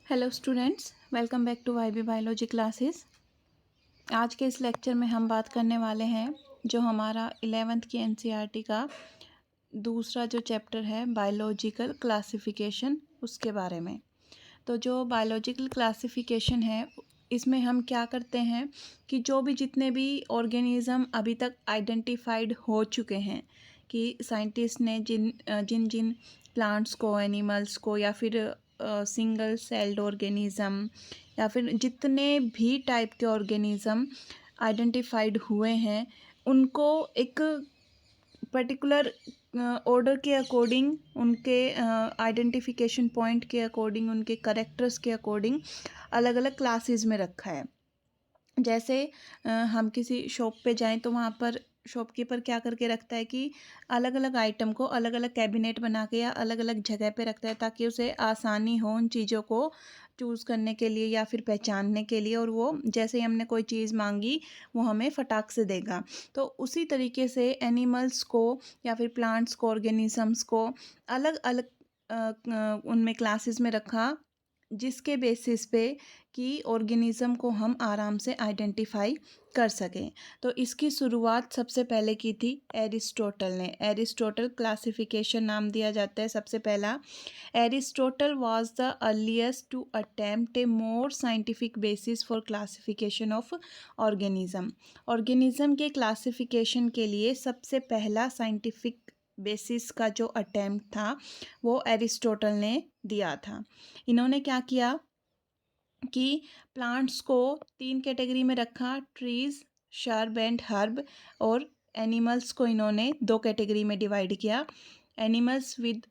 Hello students, welcome back to YB biology classes. आज के इस लेक्चर में हम बात करने वाले हैं जो हमारा 11th की एनसीईआरटी का दूसरा जो चैप्टर है बायोलॉजिकल क्लासिफिकेशन, उसके बारे में। तो जो बायोलॉजिकल क्लासिफिकेशन है, इसमें हम क्या करते हैं कि जो भी जितने भी ऑर्गेनिज़म अभी तक आइडेंटिफाइड हो चुके हैं, कि साइंटिस्ट ने जिन जिन प्लांट्स को, एनिमल्स को, या फिर सिंगल सेल्ड ऑर्गेनिज़म, या फिर जितने भी टाइप के ऑर्गेनिज़म आइडेंटिफाइड हुए हैं, उनको एक पर्टिकुलर ऑर्डर के अकॉर्डिंग, उनके आइडेंटिफिकेशन पॉइंट के अकॉर्डिंग, उनके करेक्टर्स के अकॉर्डिंग अलग अलग क्लासेस में रखा है। जैसे हम किसी शॉप पे जाएं तो वहाँ पर शॉपकीपर क्या करके रखता है कि अलग अलग आइटम को अलग अलग कैबिनेट बना के या अलग अलग जगह पे रखता है, ताकि उसे आसानी हो उन चीज़ों को चूज़ करने के लिए या फिर पहचानने के लिए, और वो जैसे ही हमने कोई चीज़ मांगी वो हमें फटाक से देगा। तो उसी तरीके से एनिमल्स को या फिर प्लांट्स को, ऑर्गेनिजम्स को अलग अलग उनमें क्लासेस में रखा, जिसके बेसिस पे कि ऑर्गेनिज़म को हम आराम से आइडेंटिफाई कर सकें। तो इसकी शुरुआत सबसे पहले की थी एरिस्टोटल ने। एरिस्टोटल क्लासिफिकेशन नाम दिया जाता है सबसे पहला। Aristotle was the earliest to attempt a more scientific basis for classification of organism. Organism के क्लासिफिकेशन के लिए सबसे पहला साइंटिफिक बेसिस का जो अटेम्प्ट था वो एरिस्टोटल ने दिया था। इन्होंने क्या किया कि प्लांट्स को 3 कैटेगरी में रखा, ट्रीज, शर्ब एंड हर्ब, और एनिमल्स को इन्होंने 2 कैटेगरी में डिवाइड किया, animals with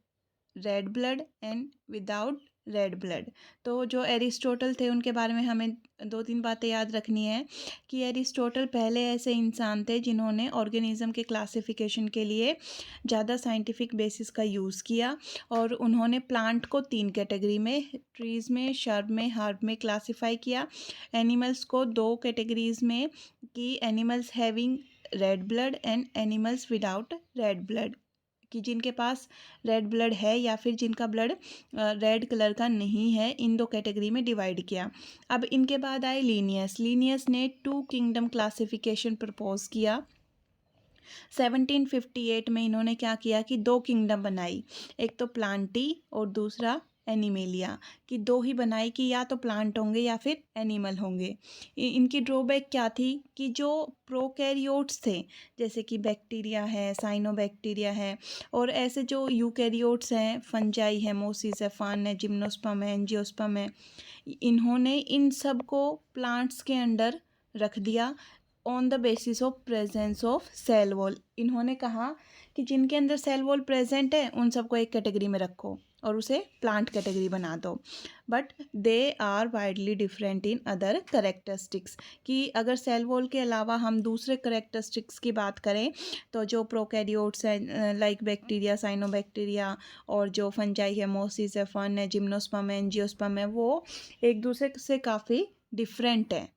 red blood and without red blood. तो जो एरिस्टोटल थे उनके बारे में हमें 2-3 बातें याद रखनी है कि एरिस्टोटल पहले ऐसे इंसान थे जिन्होंने ऑर्गेनिज्म के क्लासिफिकेशन के लिए ज़्यादा साइंटिफिक बेसिस का यूज़ किया, और उन्होंने प्लांट को 3 कैटेगरी में, ट्रीज़ में, शर्ब में, हर्ब में क्लासीफाई किया। एनिमल्स को 2 कैटेगरीज में, कि animals having red blood and animals without red blood, कि जिनके पास रेड ब्लड है या फिर जिनका ब्लड रेड कलर का नहीं है, इन 2 कैटेगरी में डिवाइड किया। अब इनके बाद आए लीनियस। लीनियस ने 2 किंगडम क्लासिफिकेशन प्रपोज किया। 1758 में इन्होंने क्या किया कि 2 किंगडम बनाई, एक तो प्लांटी और दूसरा एनिमेलिया, कि 2 ही बनाई, कि या तो प्लांट होंगे या फिर एनिमल होंगे। इनकी ड्रॉबैक क्या थी कि जो प्रोकैरियोट्स थे, जैसे कि बैक्टीरिया है, साइनोबैक्टीरिया है, और ऐसे जो यूकैरियोट्स हैं, फंजाई है, मोसिस है, फान है, जिम्नोस्पर्म है, एंजियोस्पर्म है, इन्होंने इन सब को प्लांट्स के अंडर रख दिया on the basis of presence of cell wall. इन्होंने कहा कि जिनके अंदर सेल वॉल प्रेजेंट है उन सबको एक कैटेगरी में रखो और उसे प्लांट कैटेगरी बना दो, but they are widely different in other characteristics, कि अगर सेल वॉल के अलावा हम दूसरे करेक्टरिस्टिक्स की बात करें तो जो प्रोकैरियोट्स हैं, लाइक बैक्टीरिया, साइनोबैक्टीरिया, और जो फंजाई है, मोसिस है, फन है, जिम्नोस्पर्म है, एंजियोस्पर्म है, वो एक दूसरे से काफ़ी डिफरेंट है।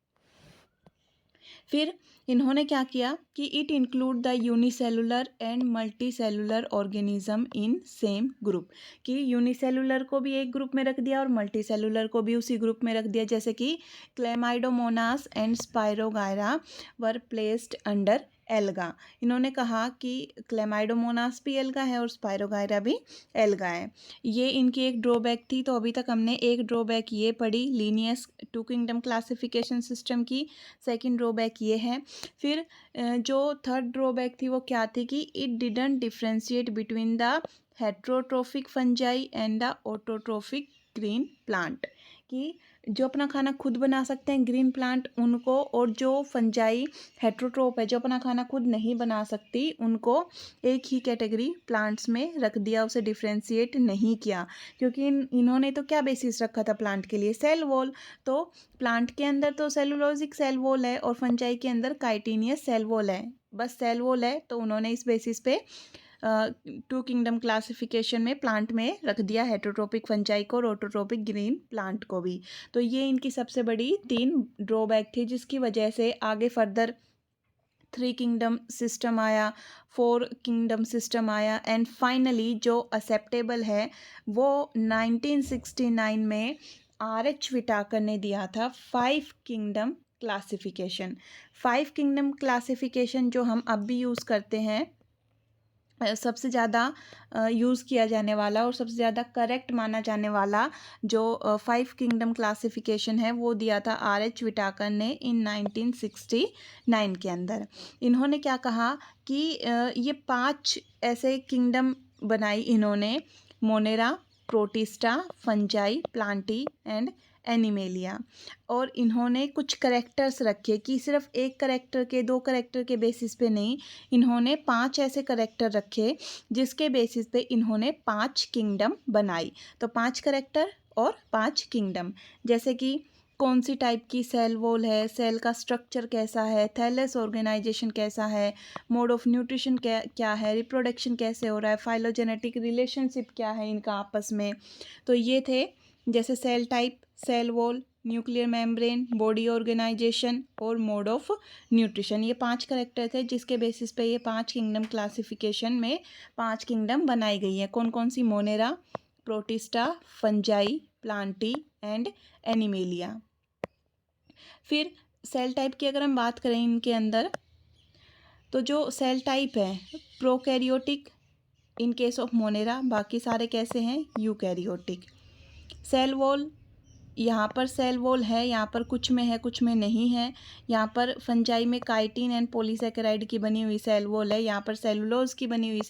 फिर इन्होंने क्या किया कि it include the unicellular and multi cellular organism in same group, कि यूनिसेलुलर को भी एक ग्रुप में रख दिया और मल्टी सेलुलर को भी उसी ग्रुप में रख दिया, जैसे कि Chlamydomonas and spirogyra were placed under alga. इन्होंने कहा कि क्लेमाइडोमोनास भी एल्गा है और स्पायरोगायरा भी एल्गा है। ये इनकी एक ड्रॉबैक थी। तो अभी तक हमने एक ड्रॉबैक ये पढ़ी लीनियस 2 किंगडम क्लासिफिकेशन सिस्टम की, सेकंड ड्रॉबैक ये है। फिर जो थर्ड ड्रॉबैक थी वो क्या थी कि it didn't differentiate between the heterotrophic fungi and the autotrophic green plant, कि जो अपना खाना खुद बना सकते हैं ग्रीन प्लांट उनको, और जो फंजाई हेट्रोट्रोप है जो अपना खाना खुद नहीं बना सकती, उनको एक ही कैटेगरी प्लांट्स में रख दिया, उसे डिफ्रेंशिएट नहीं किया। क्योंकि इन्होंने तो क्या बेसिस रखा था प्लांट के लिए, सेल वॉल। तो प्लांट के अंदर तो सेलुलोजिक सेल वॉल है और फंजाई के अंदर काइटिनियस सेल वॉल है, बस सेल वॉल है। तो उन्होंने इस बेसिस पे 2 किंगडम क्लासिफिकेशन में प्लांट में रख दिया हेट्रोट्रोपिक फंजाई को और ऑटोट्रोपिक ग्रीन प्लांट को भी। तो ये इनकी सबसे बड़ी 3 ड्रॉबैक थी, जिसकी वजह से आगे फर्दर 3 किंगडम सिस्टम आया, 4 किंगडम सिस्टम आया, एंड फाइनली जो एक्सेप्टेबल है वो 1969 में RH विटाकर ने दिया था 5 किंगडम क्लासिफिकेशन। 5 किंगडम क्लासिफिकेशन जो हम अब भी यूज़ करते हैं, सबसे ज़्यादा यूज़ किया जाने वाला और सबसे ज़्यादा करेक्ट माना जाने वाला जो 5 किंगडम क्लासिफिकेशन है वो दिया था RH विटाकर ने इन 1969 के अंदर। इन्होंने क्या कहा कि ये 5 ऐसे किंगडम बनाई इन्होंने, Monera, Protista, Fungi, Plantae and animalia. और इन्होंने कुछ करेक्टर्स रखे कि सिर्फ एक करेक्टर के, 2 करेक्टर के बेसिस पे नहीं, इन्होंने 5 ऐसे करेक्टर रखे जिसके बेसिस पे इन्होंने 5 किंगडम बनाई। तो 5 करेक्टर और 5 किंगडम, जैसे कि कौन सी टाइप की सेल वॉल है, सेल का स्ट्रक्चर कैसा है, थैलेस ऑर्गेनाइजेशन कैसा है, मोड ऑफ न्यूट्रिशन क्या है, रिप्रोडक्शन कैसे हो रहा है, फाइलोजेनेटिक रिलेशनशिप क्या है इनका आपस में। तो ये थे जैसे cell type, cell wall, nuclear membrane, body organisation और मोड ऑफ न्यूट्रिशन। ये 5 करेक्टर थे जिसके बेसिस पे ये 5 किंगडम क्लासिफिकेशन में 5 किंगडम बनाई गई है। कौन कौन सी? Monera, Protista, Fungi, Plantae and Animalia. फिर सेल टाइप की अगर हम बात करें इनके अंदर, तो जो सेल टाइप है prokaryotic in case of Monera, बाकी सारे कैसे हैं? यूकैरियोटिक। सेल वॉल, यहाँ पर सेल वॉल है, यहाँ पर कुछ में है कुछ में नहीं है। यहाँ पर फंजाई में काइटिन एंड पॉलीसेकेराइड की बनी हुई सेल वॉल है, यहाँ पर सेलुलोज की बनी हुई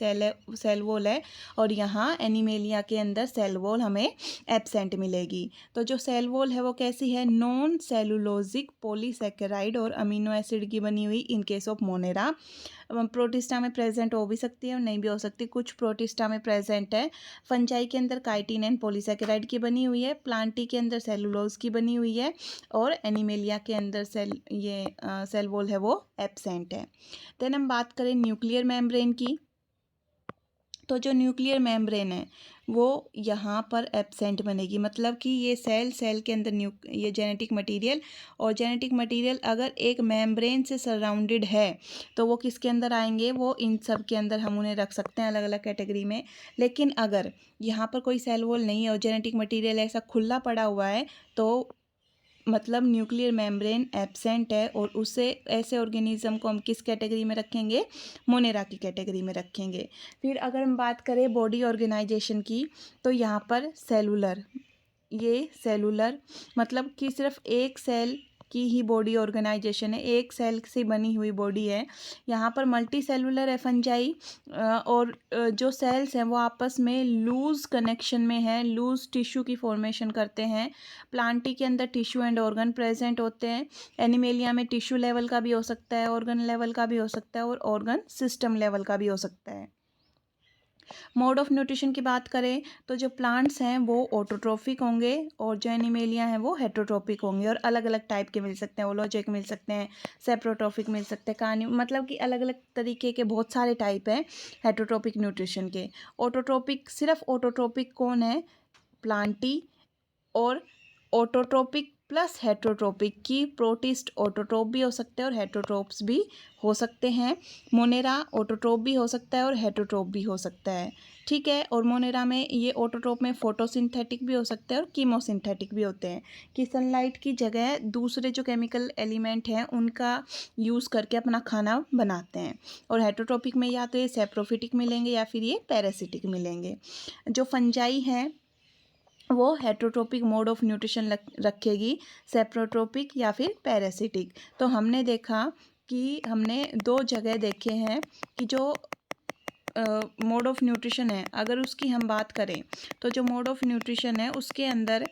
सेल वॉल है, और यहाँ एनिमेलिया के अंदर सेल वॉल हमें एब्सेंट मिलेगी। तो जो सेल वॉल है वो कैसी है? नॉन सेलुलोजिक पॉलीसेकेराइड और अमीनो एसिड की बनी हुई इन केस ऑफ मोनेरा। प्रोटिस्टा में प्रेजेंट हो भी सकती है और नहीं भी हो सकती, कुछ प्रोटिस्टा में प्रेजेंट है। फंजाई के अंदर काइटिन एंड पॉलीसेकेराइड की बनी हुई है, प्लांटी के अंदर सेलुलोज की बनी हुई है, और एनिमेलिया के अंदर सेल वॉल है वो एब्सेंट है। देन हम बात करें न्यूक्लियर मेम्ब्रेन की, तो जो न्यूक्लियर मेम्ब्रेन है वो यहाँ पर एब्सेंट बनेगी, मतलब कि ये सेल के अंदर ये जेनेटिक मटेरियल, और जेनेटिक मटेरियल अगर एक मेम्ब्रेन से सराउंडेड है तो वो किसके अंदर आएंगे? वो इन सब के अंदर हम उन्हें रख सकते हैं अलग अलग कैटेगरी में। लेकिन अगर यहाँ पर कोई सेल वॉल नहीं है और जेनेटिक मटेरियल ऐसा खुला पड़ा हुआ है तो मतलब न्यूक्लियर मेम्ब्रेन एब्सेंट है, और उसे ऐसे ऑर्गेनिज्म को हम किस कैटेगरी में रखेंगे? मोनेरा की कैटेगरी में रखेंगे। फिर अगर हम बात करें बॉडी ऑर्गेनाइजेशन की, तो यहाँ पर सेलुलर, ये सेलुलर मतलब कि सिर्फ एक सेल की ही बॉडी ऑर्गेनाइजेशन है, एक सेल से बनी हुई बॉडी है। यहाँ पर मल्टी सेलुलर है फंजाई, और जो सेल्स हैं वो आपस में लूज़ कनेक्शन में है, लूज़ टिश्यू की फॉर्मेशन करते हैं। प्लांटी के अंदर टिश्यू एंड ऑर्गन प्रेजेंट होते हैं। एनिमेलिया में टिश्यू लेवल का भी हो सकता है, ऑर्गन लेवल का भी हो सकता है, और ऑर्गन सिस्टम लेवल का भी हो सकता है। मोड ऑफ न्यूट्रिशन की बात करें तो जो प्लांट्स हैं वो ऑटोट्रोफिक होंगे, और जो एनिमेलिया हैं वो हेटरोट्रोपिक होंगे, और अलग अलग टाइप के मिल सकते हैं, ओलोजिक मिल सकते हैं, सेप्रोट्रोफिक मिल सकते हैं, मतलब कि अलग अलग तरीके के बहुत सारे टाइप हैं हेटरोट्रोपिक न्यूट्रिशन के। ऑटोट्रोपिक, सिर्फ ऑटोट्रोपिक कौन है? प्लांटी। और ऑटोट्रोपिक प्लस हेटरोट्रोपिक की प्रोटिस्ट ऑटोट्रोप भी हो सकते हैं और हेटरोट्रोप्स भी हो सकते हैं। मोनेरा ऑटोट्रोप भी हो सकता है और हेटरोट्रोप भी हो सकता है, ठीक है। और मोनेरा में ये ऑटोट्रोप में फोटोसिंथेटिक भी हो सकते हैं और कीमोसिंथेटिक भी होते हैं, कि सनलाइट की जगह दूसरे जो केमिकल एलिमेंट हैं उनका यूज़ करके अपना खाना बनाते हैं। और हेटरोट्रोपिक में या तो ये सेप्रोफिटिक मिलेंगे या फिर ये पैरासिटिक मिलेंगे। जो फंजाई हैं वो हेटरोट्रोपिक मोड ऑफ न्यूट्रिशन रखेगी, सेप्रोट्रोपिक या फिर पैरासिटिक। तो हमने देखा कि हमने 2 जगह देखे हैं कि जो मोड ऑफ न्यूट्रिशन है, अगर उसकी हम बात करें तो जो मोड ऑफ न्यूट्रिशन है उसके अंदर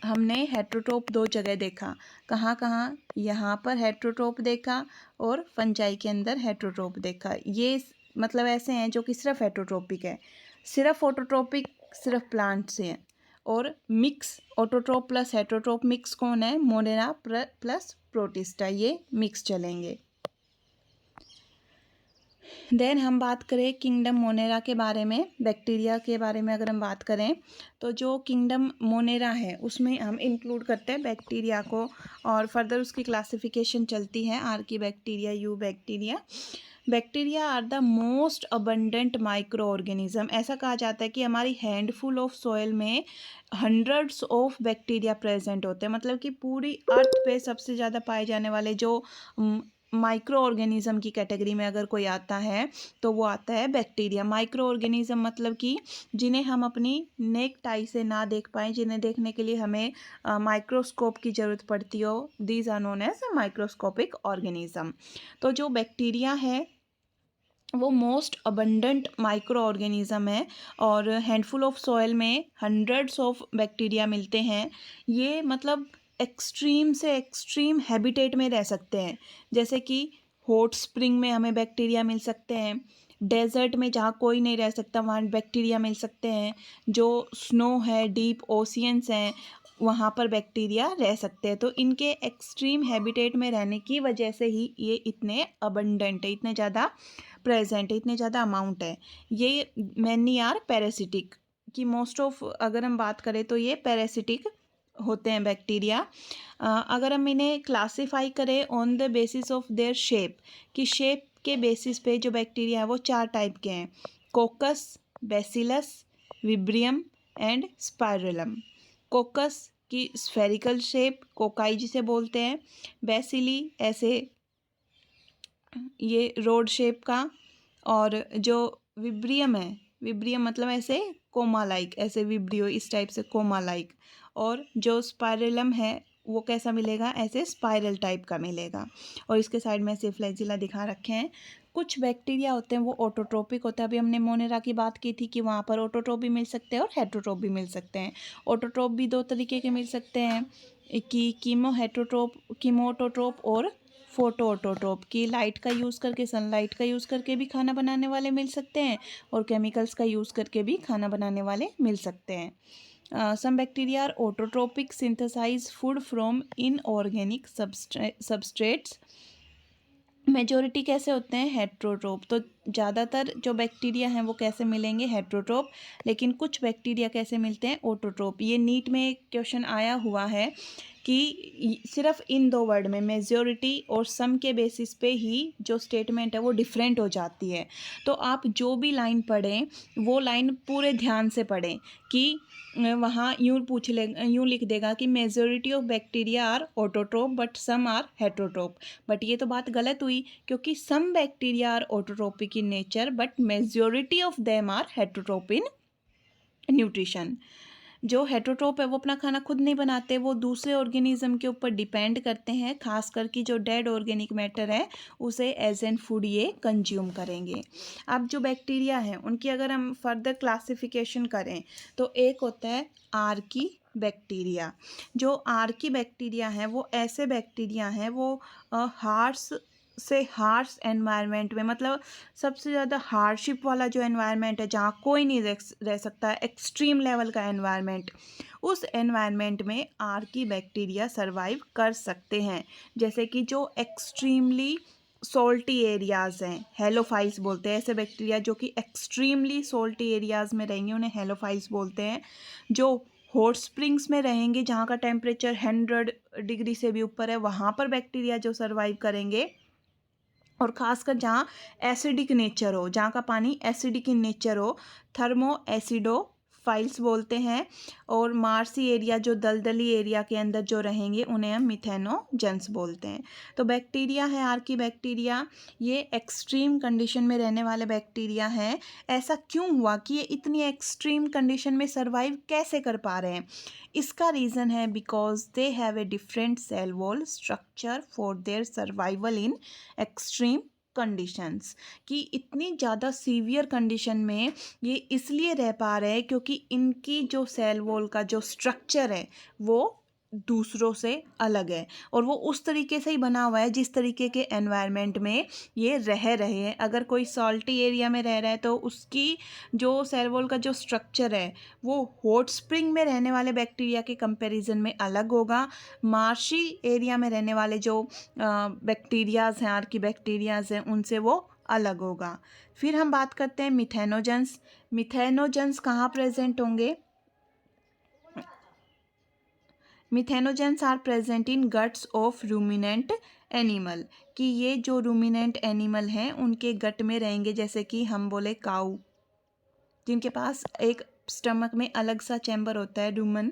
हमने हेटरोट्रोप 2 जगह देखा। कहाँ कहाँ? यहाँ पर हेटरोट्रोप देखा और फंजाई के अंदर हेटरोट्रोप देखा। ये मतलब ऐसे हैं जो कि सिर्फ हेटरोट्रोपिक है, सिर्फ ऑटोट्रोपिक सिर्फ प्लांट से है। और मिक्स ऑटोट्रोप प्लस हेटरोट्रोप मिक्स कौन है? मोनेरा प्लस प्रोटिस्टा, ये मिक्स चलेंगे। देन हम बात करें किंगडम मोनेरा के बारे में, बैक्टीरिया के बारे में अगर हम बात करें तो जो किंगडम मोनेरा है उसमें हम इंक्लूड करते हैं बैक्टीरिया को, और फर्दर उसकी क्लासिफिकेशन चलती है, archaebacteria, eubacteria. Bacteria are the most abundant microorganism. ऐसा कहा जाता है कि हमारी हैंडफुल ऑफ सॉइल में हंड्रेड्स ऑफ बैक्टीरिया प्रेजेंट होते हैं। मतलब कि पूरी अर्थ पे सबसे ज़्यादा पाए जाने वाले जो माइक्रो ऑर्गेनिज्म की कैटेगरी में अगर कोई आता है तो वो आता है बैक्टीरिया। माइक्रो ऑर्गेनिज्म मतलब कि जिन्हें हम अपनी नेक्ड आई से ना देख पाएँ, जिन्हें देखने के लिए हमें माइक्रोस्कोप की ज़रूरत पड़ती हो, these are known as microscopic organism. तो जो बैक्टीरिया है वो मोस्ट अबंडेंट माइक्रो ऑर्गेनिज्म है और हैंडफुल ऑफ सॉइल में हंड्रेड्स ऑफ बैक्टीरिया मिलते हैं। ये मतलब एक्सट्रीम से एक्सट्रीम हैबिटेट में रह सकते हैं, जैसे कि हॉट स्प्रिंग में हमें बैक्टीरिया मिल सकते हैं, डेजर्ट में जहाँ कोई नहीं रह सकता वहाँ बैक्टीरिया मिल सकते हैं, जो स्नो है, डीप ओशियंस हैं, वहाँ पर बैक्टीरिया रह सकते हैं। तो इनके एक्सट्रीम हैबिटेट में रहने की वजह से ही ये इतने अबंडेंट है, इतने ज़्यादा प्रेजेंट है, इतने ज़्यादा अमाउंट है। ये मैनी आर पैरासिटिक कि मोस्ट ऑफ अगर हम बात करें तो ये पैरासिटिक होते हैं बैक्टीरिया। अगर हम इन्हें क्लासीफाई करें on the basis of their shape, कि शेप के बेसिस पे जो बैक्टीरिया है वो 4 टाइप के हैं: कोकस, बैसिलस, विब्रियम एंड स्पाइरलम। कोकस की स्फेरिकल शेप, कोकाई जिसे बोलते हैं। बैसिली ऐसे ये रोड शेप का। और जो विब्रियम है, विब्रियम मतलब ऐसे कोमा लाइक, ऐसे विब्रियो इस टाइप से कोमा लाइक। और जो स्पाइरलम है वो कैसा मिलेगा, ऐसे स्पाइरल टाइप का मिलेगा। और इसके साइड में ऐसे फ्लैजिला दिखा रखे हैं। कुछ बैक्टीरिया होते हैं वो ऑटोट्रोपिक होता है। अभी हमने मोनेरा की बात की थी कि वहाँ पर ऑटोट्रोप भी मिल सकते हैं और हेट्रोट्रोप भी मिल सकते हैं। ऑटोट्रोप भी 2 तरीके के मिल सकते हैं कि कीमोटोट्रोप और फोटो ऑटोट्रोप, की लाइट का यूज़ करके, सनलाइट का यूज़ करके भी खाना बनाने वाले मिल सकते हैं और केमिकल्स का यूज़ करके भी खाना बनाने वाले मिल सकते हैं। Some bacteria are autotrophic, synthesise food from inorganic substrates. Majority कैसे होते हैं, हेट्रोट्रोप। तो ज़्यादातर जो बैक्टीरिया हैं वो कैसे मिलेंगे, हेट्रोट्रोप। लेकिन कुछ बैक्टीरिया कैसे मिलते हैं, ऑटोट्रोप। ये नीट में एक क्वेश्चन आया हुआ है कि सिर्फ इन 2 वर्ड में मेजोरिटी और सम के बेसिस पे ही जो स्टेटमेंट है वो डिफरेंट हो जाती है। तो आप जो भी लाइन पढ़ें वो लाइन पूरे ध्यान से पढ़ें कि वहाँ यूँ लिख देगा कि majority of bacteria are autotroph but some are heterotroph. But ये तो बात गलत हुई, क्योंकि some bacteria are autotrophic in nature but majority of them are heterotroph in nutrition. जो हेट्रोट्रोप है वो अपना खाना खुद नहीं बनाते, वो दूसरे ऑर्गेनिज्म के ऊपर डिपेंड करते हैं। खास करके जो डेड ऑर्गेनिक मैटर है उसे एज एन फूड ये कंज्यूम करेंगे। अब जो बैक्टीरिया हैं उनकी अगर हम फर्दर क्लासिफिकेशन करें तो एक होता है आर्की बैक्टीरिया। जो आर्की बैक्टीरिया हैं वो ऐसे बैक्टीरिया हैं, वो हार्श से हार्श एनवायरनमेंट में, मतलब सबसे ज़्यादा हार्डशिप वाला जो एनवायरनमेंट है जहाँ कोई नहीं रह सकता है, एक्सट्रीम लेवल का एनवायरनमेंट, उस एनवायरनमेंट में आर्की बैक्टीरिया सरवाइव कर सकते हैं। जैसे कि जो एक्सट्रीमली सोल्टी एरियाज़ हैं, हेलोफाइल्स बोलते हैं। ऐसे बैक्टीरिया जो कि एक्सट्रीमली सोल्टी एरियाज़ में रहेंगे उन्हें हेलोफाइल्स बोलते हैं। जो हॉट स्प्रिंग्स में रहेंगे जहाँ का टेम्परेचर 100 डिग्री से भी ऊपर है, वहाँ पर बैक्टीरिया जो सर्वाइव करेंगे। और ख़ासकर जहाँ एसिडिक नेचर हो, जहाँ का पानी एसिडिक इन नेचर हो, थर्मो एसिडोफाइल्स बोलते हैं। और मार्सी एरिया, जो दलदली एरिया के अंदर जो रहेंगे उन्हें हम मिथेनोजेंस बोलते हैं। तो बैक्टीरिया है आर्की बैक्टीरिया, ये एक्सट्रीम कंडीशन में रहने वाले बैक्टीरिया हैं। ऐसा क्यों हुआ कि ये इतनी एक्सट्रीम कंडीशन में सर्वाइव कैसे कर पा रहे हैं? इसका रीज़न है because they have a different cell wall structure for their survival in extreme conditions. कि इतनी ज़्यादा सीवियर कंडीशन में ये इसलिए रह पा रहे हैं क्योंकि इनकी जो सेल वॉल का जो स्ट्रक्चर है वो दूसरों से अलग है और वो उस तरीके से ही बना हुआ है जिस तरीके के एनवायरनमेंट में ये रह रहे हैं। अगर कोई सॉल्टी एरिया में रह रहा है तो उसकी जो सेल वॉल का जो स्ट्रक्चर है वो हॉट स्प्रिंग में रहने वाले बैक्टीरिया के कंपैरिजन में अलग होगा। मार्शी एरिया में रहने वाले जो बैक्टीरियाज़ हैं, आर्की बैक्टीरियाज़ हैं, उनसे वो अलग होगा। फिर हम बात करते हैं मिथेनोजेंस। मिथेनोजेंस कहाँ प्रेजेंट होंगे? Methanogens are present in guts of ruminant animal, कि ये जो रूमिनेंट एनिमल हैं उनके गट में रहेंगे, जैसे कि हम बोले काऊ, जिनके पास एक स्टमक में अलग सा चैम्बर होता है रूमन,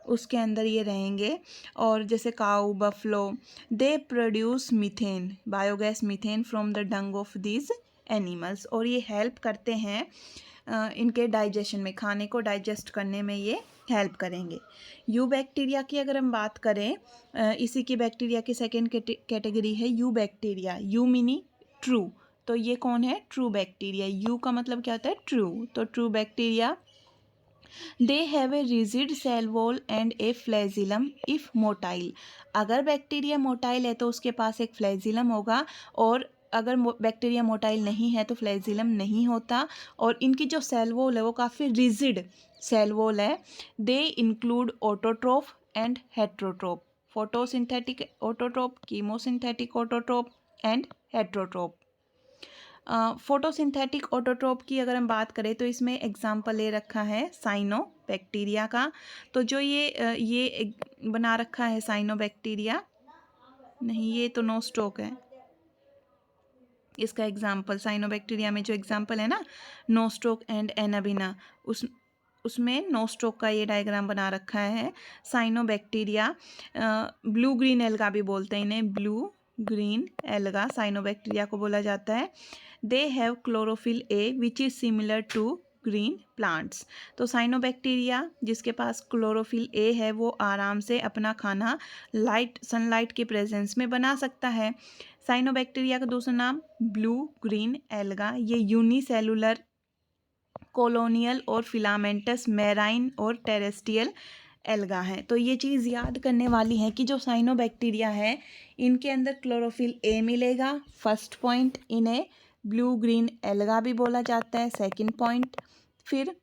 उसके अंदर ये रहेंगे। और जैसे cow, buffalo, they produce methane, biogas methane from the dung of these animals, और ये हेल्प करते हैं इनके डाइजेशन में, खाने को डाइजेस्ट करने में ये हेल्प करेंगे। यू बैक्टीरिया की अगर हम बात करें, इसी की बैक्टीरिया की सेकेंड कैटेगरी है यू बैक्टीरिया। यू मीनी ट्रू, तो ये कौन है? True bacteria. यू का मतलब क्या होता है? ट्रू। तो true bacteria, they have a rigid cell wall and a flagellum if motile. अगर बैक्टीरिया मोटाइल है तो उसके पास एक फ्लैजिलम होगा, और अगर बैक्टीरिया मोटाइल नहीं है तो फ्लैजिलम नहीं होता। और इनकी जो सेल वॉल है वो काफ़ी रिजिड सेल वॉल है। They include autotroph and heterotroph, photosynthetic autotroph, chemosynthetic autotroph and heterotroph. Photosynthetic autotroph की अगर हम बात करें तो इसमें एग्जाम्पल ले रखा है साइनो बैक्टीरिया का। तो जो ये बना रखा है साइनो बैक्टीरिया, नहीं ये तो नोस्टोक है, इसका एग्जाम्पल साइनो बैक्टीरिया में जो एग्जाम्पल है ना, नोस्टोक एंड एनाबिना, उसमें नोस्टोक का ये डायग्राम बना रखा है। Cyanobacteria, blue green alga भी बोलते हैं इन्हें, blue green alga cyanobacteria को बोला जाता है। They have chlorophyll a which is similar to green plants. तो साइनो बैक्टीरिया जिसके पास क्लोरोफिल ए है वो आराम से अपना खाना सनलाइट के प्रेजेंस में बना सकता है। साइनो बैक्टीरिया का दूसरा नाम ब्लू ग्रीन एल्गा, ये यूनिसेलुलर, कॉलोनियल और फिलामेंटस मैराइन और टेरेस्ट्रियल एल्गा है। तो ये चीज़ याद करने वाली है कि जो साइनो बैक्टीरिया है इनके अंदर क्लोरोफिल ए मिलेगा, फर्स्ट पॉइंट। इन्हें ब्लू ग्रीन एल्गा भी बोला जाता है, सेकंड पॉइंट। फिर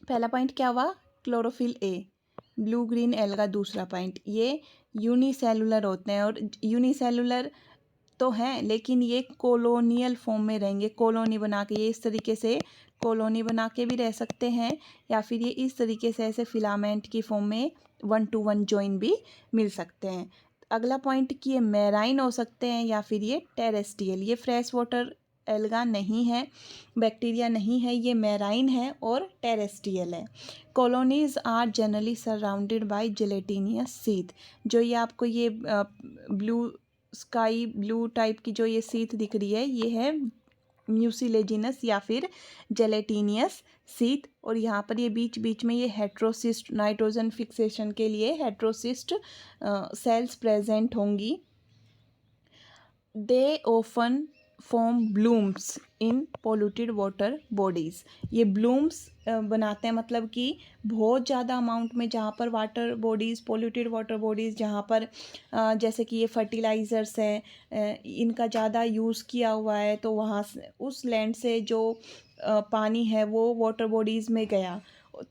पहला पॉइंट क्या हुआ? Chlorophyll A, blue green alga दूसरा पॉइंट। ये यूनिसेलुलर होते हैं, और यूनिसेलुलर तो हैं लेकिन ये कॉलोनियल फॉर्म में रहेंगे, कॉलोनी बना के, ये इस तरीके से कॉलोनी बना के भी रह सकते हैं, या फिर ये इस तरीके से ऐसे फिलामेंट की फॉर्म में 1 to 1 जॉइन भी मिल सकते हैं। अगला पॉइंट कि ये मैराइन हो सकते हैं या फिर ये टेरेस्ट्रियल। ये फ्रेश वाटर एल्गा नहीं है, बैक्टीरिया नहीं है, ये मैराइन है और टेरेस्ट्रियल है। Colonies are generally surrounded by gelatinous sheath. जो ये आपको ये ब्लू स्काई ब्लू टाइप की जो ये सीथ दिख रही है, ये है म्यूसिलेजिनस या फिर जेलेटिनियस सीथ। और यहाँ पर ये बीच बीच में ये हेट्रोसिस्ट, नाइट्रोजन फिक्सेशन के लिए हेट्रोसिस्ट सेल्स प्रेजेंट होंगी। They often form blooms in polluted water bodies. ये ब्लूम्स बनाते हैं, मतलब कि बहुत ज़्यादा अमाउंट में जहाँ पर water bodies, polluted water bodies, जहाँ पर जैसे कि ये फर्टिलाइज़र्स है इनका ज़्यादा यूज़ किया हुआ है, तो वहाँ से उस लैंड से जो पानी है वो वाटर बॉडीज़ में गया,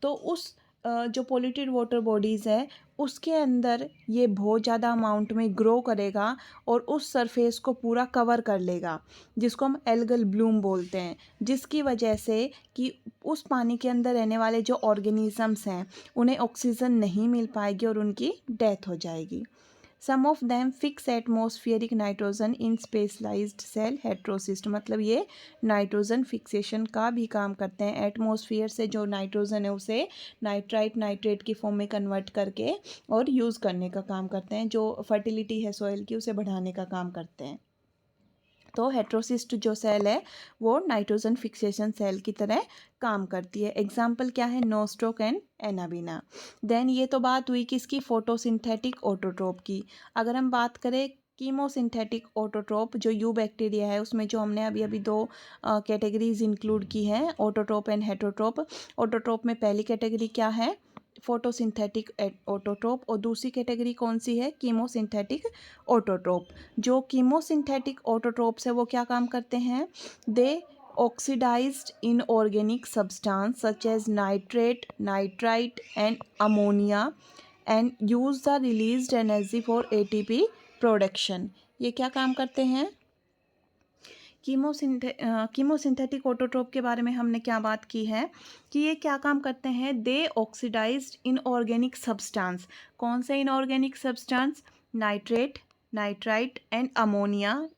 तो उस जो पोल्यूटेड वाटर बॉडीज़ है उसके अंदर ये बहुत ज़्यादा अमाउंट में ग्रो करेगा और उस सरफेस को पूरा कवर कर लेगा, जिसको हम एल्गल ब्लूम बोलते हैं। जिसकी वजह से कि उस पानी के अंदर रहने वाले जो ऑर्गेनिजम्स हैं उन्हें ऑक्सीजन नहीं मिल पाएगी और उनकी डेथ हो जाएगी। Some of them fix atmospheric nitrogen in specialised cell heterocyst, मतलब ये नाइट्रोजन फिक्सेशन का भी काम करते हैं। एटमॉस्फेयर से जो नाइट्रोजन है उसे नाइट्रेट की फॉर्म में कन्वर्ट करके और यूज़ करने का काम करते हैं, जो फर्टिलिटी है सॉइल की उसे बढ़ाने का काम करते हैं। तो हेट्रोसिस्ट जो सेल है वो नाइट्रोजन फिक्सेशन सेल की तरह काम करती है। एग्जाम्पल क्या है? Nostoc and Anabaena. देन ये तो बात हुई किसकी? फोटोसिंथेटिक ऑटोट्रोप की। अगर हम बात करें कीमोसिंथेटिक ऑटोट्रोप, जो यू बैक्टीरिया है उसमें जो हमने अभी अभी दो कैटेगरीज इंक्लूड की हैं, ऑटोट्रोप एंड हेट्रोट्रोप। ऑटोट्रोप में पहली कैटेगरी क्या है? फोटोसिंथेटिक ऑटोट्रोप, और दूसरी कैटेगरी कौन सी है? Chemosynthetic autotroph. जो कीमोसिंथेटिक ऑटोट्रोप्स है वो क्या काम करते हैं? दे oxidized inorganic substance such as nitrate, nitrite and ammonia and use the released energy for ATP production। ये क्या काम करते हैं? कीमोसिंथेटिक ऑटोट्रोप के बारे में हमने क्या बात की है कि ये क्या काम करते हैं, दे ऑक्सीडाइज्ड इनऑर्गेनिक सब्सटेंस। कौन से inorganic substance? Nitrate, nitrite and ammonia.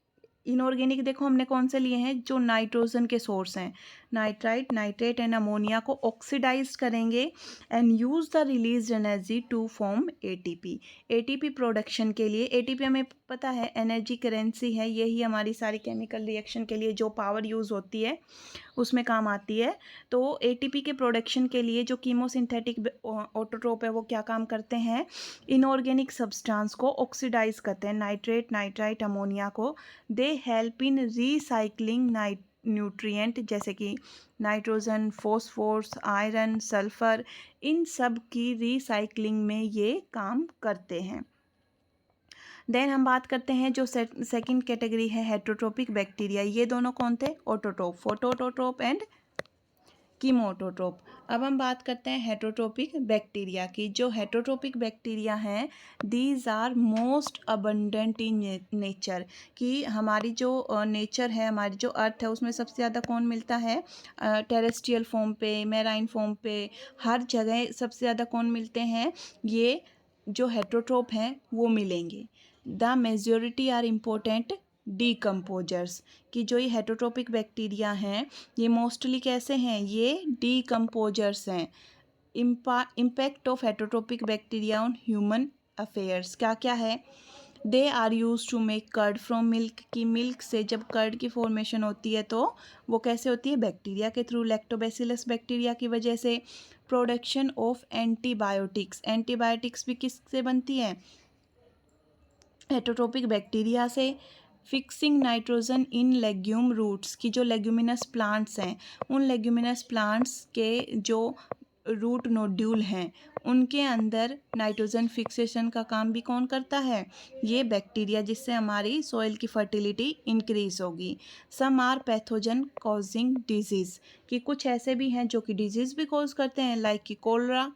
Inorganic देखो हमने कौन से लिए हैं, जो नाइट्रोजन के सोर्स हैं, नाइट्राइट, नाइट्रेट एंड अमोनिया को ऑक्सीडाइज करेंगे and use the release energy to form ATP. ATP production के लिए, एटीपी हमें पता है एनर्जी करेंसी है, यही हमारी सारी केमिकल रिएक्शन के लिए जो पावर यूज़ होती है उसमें काम आती है। तो एटीपी के प्रोडक्शन के लिए जो कीमोसिंथेटिक ऑटोट्रोप है वो क्या काम करते हैं, इनऑर्गेनिक सब्सटेंस को ऑक्सीडाइज करते हैं, नाइट्रेट, नाइट्राइट, अमोनिया को। They help in recycling nutrient जैसे कि नाइट्रोजन, फॉस्फोरस, आयरन, सल्फर, इन सब की रीसाइक्लिंग में ये काम करते हैं। देन हम बात करते हैं जो सेकंड कैटेगरी है हेटरोट्रोपिक बैक्टीरिया। ये दोनों कौन थे? Autotroph, photoautotroph and chemoautotroph. अब हम बात करते हैं हेटरोट्रोपिक बैक्टीरिया की। जो हेटरोट्रोपिक बैक्टीरिया हैं, these are most abundant in nature. कि हमारी जो नेचर है, हमारी जो अर्थ है, उसमें सबसे ज़्यादा कौन मिलता है? टेरेस्ट्रियल फॉर्म पे, मैराइन फॉर्म पे, हर जगह सबसे ज़्यादा कौन मिलते हैं? ये जो हेटरोट्रोप हैं वो मिलेंगे। The majority are important decomposers. कि जो ये हेटरोट्रोपिक बैक्टीरिया हैं ये मोस्टली कैसे हैं? ये डीकम्पोजर्स हैं। Impact of heterotrophic bacteria on human affairs क्या क्या है? They are use to make curd from milk. की मिल्क से जब कर्ड की फॉर्मेशन होती है तो वो कैसे होती है? बैक्टीरिया के थ्रू, लैक्टोबैसिलस बैक्टीरिया की वजह से। प्रोडक्शन ऑफ एंटीबायोटिक्स, एंटीबायोटिक्स भी किससे बनती है? हेटरोट्रोपिक बैक्टीरिया से। Fixing nitrogen in legume roots. की जो लेग्यूमिनस प्लांट्स हैं उन लेग्यूमिनस प्लांट्स के जो रूट नोड्यूल हैं उनके अंदर नाइट्रोजन फिक्सेशन का काम भी कौन करता है? ये बैक्टीरिया, जिससे हमारी सॉइल की फर्टिलिटी इंक्रीज होगी। Some are pathogen causing disease. कि कुछ ऐसे भी हैं जो कि डिजीज़ भी कॉज करते हैं, लाइक कि cholera,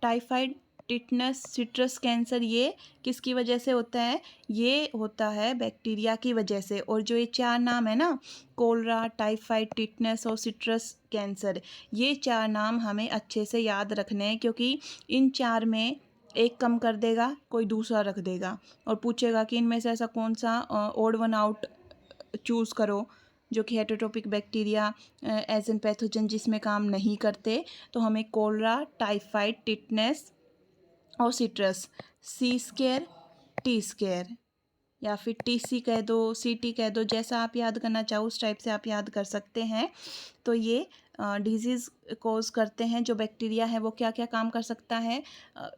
typhoid, tetanus, citrus canker. ये किसकी वजह से होता है? ये होता है बैक्टीरिया की वजह से। और जो ये चार नाम है ना, कोलरा, टाइफाइड, टिटनस और सिट्रस कैंसर, ये चार नाम हमें अच्छे से याद रखने हैं, क्योंकि इन चार में एक कम कर देगा कोई दूसरा रख देगा और पूछेगा कि इनमें से ऐसा कौन सा ओड वन आउट चूज़ करो जो कि heterotrophic bacteria as an pathogen जिसमें काम नहीं करते। तो हमें कोलरा, टाइफाइड, टिटनेस और citrus, C square, T square, या फिर टीसी कह दो, सीटी कह दो, जैसा आप याद करना चाहो उस टाइप से आप याद कर सकते हैं। तो ये डिजीज़ कॉज करते हैं। जो बैक्टीरिया है वो क्या क्या काम कर सकता है?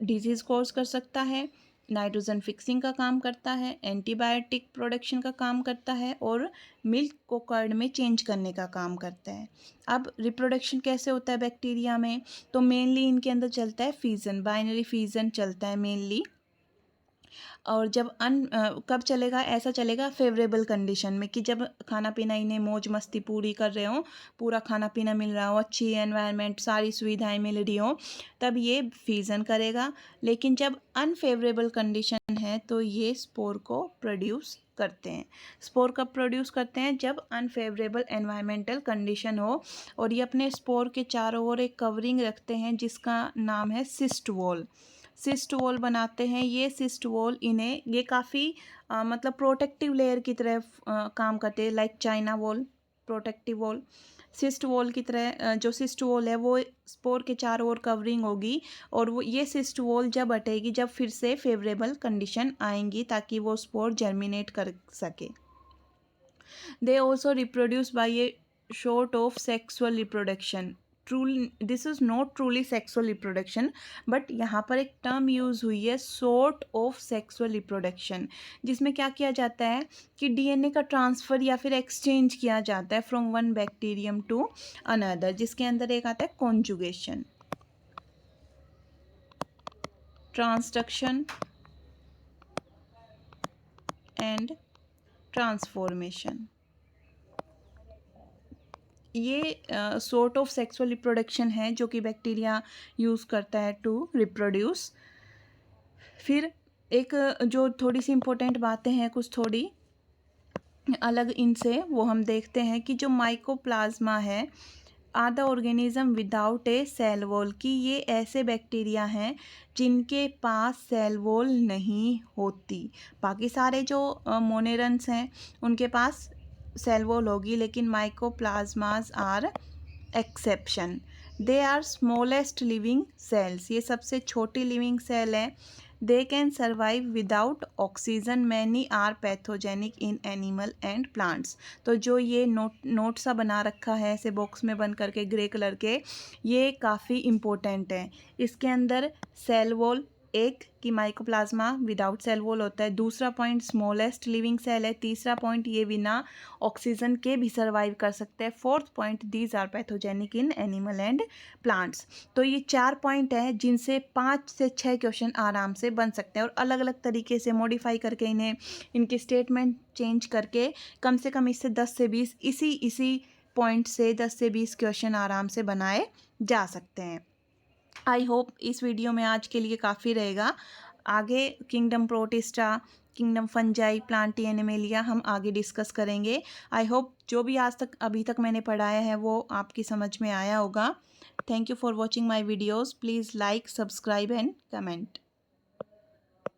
डिजीज़ कॉज कर सकता है, नाइट्रोजन फिक्सिंग का काम करता है, एंटीबायोटिक प्रोडक्शन का काम करता है और मिल्क को कर्ड में चेंज करने का काम करता है। अब रिप्रोडक्शन कैसे होता है बैक्टीरिया में? तो मेनली इनके अंदर चलता है फिजन, बाइनरी फिजन चलता है मेनली। और जब कब चलेगा? ऐसा चलेगा फेवरेबल कंडीशन में, कि जब खाना पीना इन्हें मौज मस्ती पूरी कर रहे हो, पूरा खाना पीना मिल रहा हो, अच्छी एनवायरनमेंट, सारी सुविधाएं मिल रही हो, तब ये फ्यूज़न करेगा। लेकिन जब अनफेवरेबल कंडीशन है तो ये स्पोर को प्रोड्यूस करते हैं। स्पोर कब प्रोड्यूस करते हैं? जब अनफेवरेबल एनवायरमेंटल कंडीशन हो। और ये अपने स्पोर के चारों ओर एक कवरिंग रखते हैं जिसका नाम है सिस्ट वॉल। सिस्ट वॉल बनाते हैं। ये सिस्ट वॉल इन्हें, ये काफ़ी मतलब प्रोटेक्टिव लेयर की तरह काम करते हैं, like China wall, protective wall. Cyst wall की तरह जो सिस्ट वॉल है वो स्पोर के चारों ओर कवरिंग होगी, और वो ये सिस्ट वॉल जब हटेगी जब फिर से फेवरेबल कंडीशन आएंगी ताकि वो स्पोर जर्मिनेट कर सके। They also reproduce by A short of sexual reproduction. This is not truly sexual reproduction, but यहाँ पर एक टर्म यूज़ हुई है सॉर्ट ऑफ सेक्सुअल रिप्रोडक्शन, जिसमें क्या किया जाता है कि डीएनए का ट्रांसफ़र या फिर एक्सचेंज किया जाता है from one bacterium to another, जिसके अंदर एक आता है कॉन्जुगेशन, ट्रांसडक्शन एंड ट्रांसफॉर्मेशन। ये सॉर्ट ऑफ सेक्सुअल रिप्रोडक्शन है जो कि बैक्टीरिया यूज़ करता है टू रिप्रोड्यूस। फिर एक जो थोड़ी सी इम्पोर्टेंट बातें हैं कुछ थोड़ी, अलग इनसे वो हम देखते हैं कि जो माइकोप्लाज्मा है are the organism without a cell wall, कि ये ऐसे बैक्टीरिया हैं जिनके पास सेल वॉल नहीं होती। बाकी सारे जो मोनेरन्स हैं उनके पास सेल वॉल होगी, लेकिन mycoplasmas are exception. They are smallest living cells, ये सबसे छोटी लिविंग सेल है। They can survive without oxygen, many are pathogenic in animal and plants. तो जो ये नोट सा बना रखा है ऐसे बॉक्स में बन करके ग्रे कलर के, ये काफ़ी इम्पोर्टेंट है। इसके अंदर सेल वॉल एक कि माइकोप्लाज्मा विदाउट सेल वॉल होता है, दूसरा पॉइंट स्मॉलेस्ट लिविंग सेल है, तीसरा पॉइंट ये बिना ऑक्सीजन के भी सर्वाइव कर सकते हैं, fourth point these are pathogenic in animal and plants. तो ये 4 पॉइंट हैं जिनसे 5 से 6 क्वेश्चन आराम से बन सकते हैं, और अलग अलग तरीके से मॉडिफाई करके इन्हें इनकी स्टेटमेंट चेंज करके कम से कम इससे 10 से 20 इसी पॉइंट से 10 से 20 क्वेश्चन आराम से बनाए जा सकते हैं। आई होप इस वीडियो में आज के लिए काफ़ी रहेगा। आगे kingdom protista, kingdom fungi, Plantae animalia हम आगे डिस्कस करेंगे। आई होप जो भी आज तक अभी तक मैंने पढ़ाया है वो आपकी समझ में आया होगा। Thank you for watching my videos. Please like, subscribe and comment.